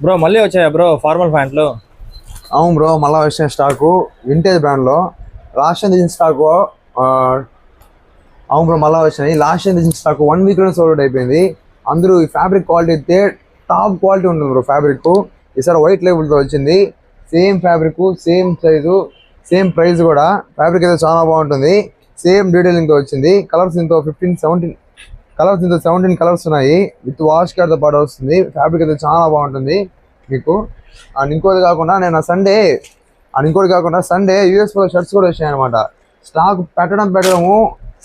Bro మళ్ళీ వచ్చాయా bro formal ప్యాంట్లు? అవును బ్రో, మళ్ళీ వచ్చిన స్టాకు వింటేజ్ బ్రాండ్లో లాస్ట్ టైం తెచ్చిన స్టాకు. అవును బ్రో, మళ్ళీ వచ్చినాయి. లాస్ట్ టైం తెచ్చిన స్టాకు 1 వీక్లోనే సోల్డ్ అవుట్ అయిపోయింది. అందరూ ఈ ఫ్యాబ్రిక్ క్వాలిటీ అయితే టాప్ క్వాలిటీ ఉంటుంది బ్రో. ఫ్యాబ్రిక్ ఈసారి వైట్ లేబుల్తో వచ్చింది. Same fabric, same size, same price కూడా. ఫ్యాబ్రిక్ అయితే చాలా బాగుంటుంది. సేమ్ డీటెయిలింగ్తో వచ్చింది. కలర్స్ ఇంతో 17 కలర్స్ ఉన్నాయి. విత్ వాష్ కార్డ్తో పాటు వస్తుంది. ఫ్యాబ్రిక్ అయితే చాలా బాగుంటుంది మీకు. అండ్ ఇంకోటి కాకుండా సండే యూఎస్లో షర్ట్స్ కూడా వచ్చాయి అనమాట. స్టాక్ పెట్టడము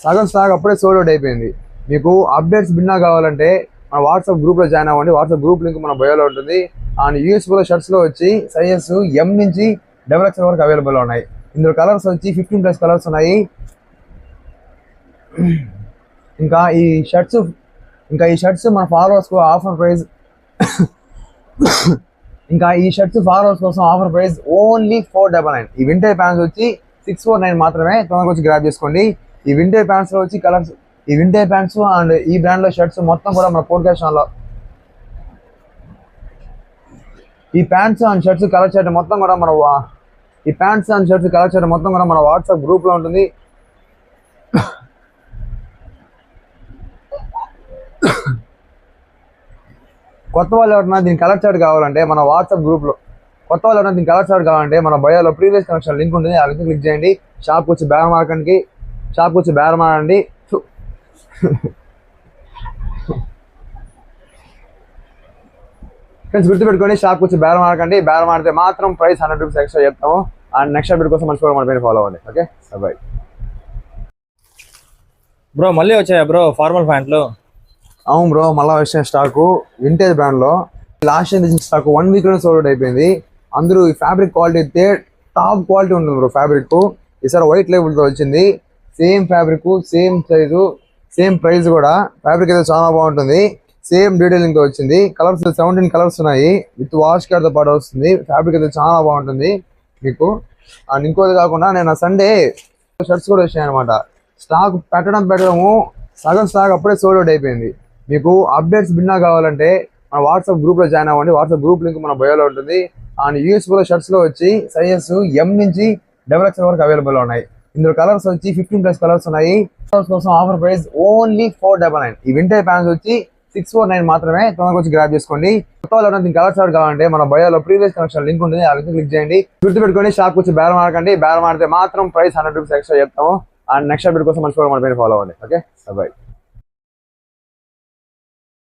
సగం స్టాక్ అప్పుడే సోల్డ్ అవుట్ అయిపోయింది. మీకు అప్డేట్స్ భిన్నా కావాలంటే మన వాట్సాప్ గ్రూప్లో జాయిన్ అవ్వండి. వాట్సాప్ గ్రూప్ లింక్ మన బయోలో ఉంటుంది. అండ్ యూఎస్లో షర్ట్స్లో వచ్చి సైజెస్ M నుంచి XXL వరకు అవైలబుల్ ఉన్నాయి. ఇందులో కలర్స్ వచ్చి 15+ కలర్స్ ఉన్నాయి. ఇంకా ఈ షర్ట్స్ మన ఫాలోవర్స్కు ఆఫర్ ప్రైస్ కోసం ఆఫర్ ప్రైస్ ఓన్లీ 499. ఈ వింటర్ ప్యాంట్స్ వచ్చి 649 మాత్రమే. తొందరగా వచ్చి గ్రాప్ చేసుకోండి. ఈ వింటర్ ప్యాంట్స్ లో వచ్చి కలర్స్, ఈ వింటర్ ప్యాంట్స్ అండ్ ఈ బ్రాండ్ లో షర్ట్స్ మొత్తం కూడా మన పోడ్కాస్ట్ ఛానల్లో, ఈ pants and shirts colour chart మొత్తం కూడా మన వాట్సాప్ గ్రూప్ లో ఉంటుంది. కొత్త వాళ్ళు ఎవరైనా దీని కలర్ చార్ట్ కావాలంటే మన వాట్సాప్ గ్రూప్లో మన బయోలో ప్రీవియస్ కనెక్షన్ లింక్ ఉంటుంది. ఆ లింక్ క్లిక్ చేయండి. షాప్కి వచ్చి బేరం ఆడండి. ఫ్రెండ్స్ గుర్తుపెట్టుకోండి, షాప్కి వచ్చి బేరం ఆడితే మాత్రం ప్రైస్ 100 రూపీస్ ఎక్స్ట్రా చెప్తాము. అండ్ నెక్స్ట్ అప్డేట్ కోసం మర్చిపోయి మన పైన ఫాలో అవ్వండి. Okay, bye. బ్రో మళ్ళీ వచ్చాయా బ్రో ఫార్మల్ ప్యాంట్లు? అవును బ్రో, మళ్ళీ వచ్చిన స్టాకు వింటేజ్ బ్రాండ్లో లాస్ట్ టైం తెచ్చిన స్టాకు 1 వీక్లోనే సోల్డ్ అవుట్ అయిపోయింది. అందరూ ఈ ఫ్యాబ్రిక్ క్వాలిటీ అయితే టాప్ క్వాలిటీ ఉంటుంది బ్రో. ఫ్యాబ్రిక్ ఈసారి వైట్ లేబుల్తో వచ్చింది. Same fabric, same size, same price కూడా. ఫ్యాబ్రిక్ అయితే చాలా బాగుంటుంది. సేమ్ డీటెయిలింగ్తో వచ్చింది. కలర్స్ 17 కలర్స్ ఉన్నాయి. విత్ వాష్ కార్డ్తో పాటు వస్తుంది. ఫ్యాబ్రిక్ అయితే చాలా బాగుంటుంది మీకు. అండ్ ఇంకోటి కాకుండా సండే షర్ట్స్ కూడా వచ్చాయి అనమాట. స్టాక్ పెట్టడము సగం స్టాక్ అప్పుడే సోల్డ్ అవుట్ అయిపోయింది. మీకు అప్డేట్స్ భిన్నా కావాలంటే మన వాట్సాప్ గ్రూప్లో జాయిన్ అవ్వండి. వాట్సాప్ గ్రూప్ లింక్ మన బయోలో ఉంటుంది. అండ్ యూఎస్లో షర్ట్స్లో వచ్చి సైజెస్ M నుంచి XXL వరకు అవైలబుల్ ఉన్నాయి. ఇందులో కలర్స్ వచ్చి 15+ కలర్స్ ఉన్నాయి. కలర్స్ కోసం ఆఫర్ ప్రైస్ ఓన్లీ 499. ఈ వింటర్ ప్యాంట్స్ వచ్చి 649 మాత్రమే. తొందరగా వచ్చి గ్రాప్ చేసుకోండి. కొత్త వాళ్ళు ఎవరైనా దీని కలర్ చార్ట్ కావాలంటే మన బయోలో ప్రీవియస్ కనెక్షన్ లింక్ ఉంటుంది. ఆ లింక్ క్లిక్ చేయండి. గుర్తుపెట్టుకోండి, షాప్కి వచ్చి బేరం ఆడితే మాత్రం ప్రైస్ 100 రూపీస్ ఎక్స్ట్రా చెప్తాము. అండ్ నెక్స్ట్ అప్డేట్ కోసం మర్చిపోయి మన పైన ఫాలో అవ్వండి. Okay, bye.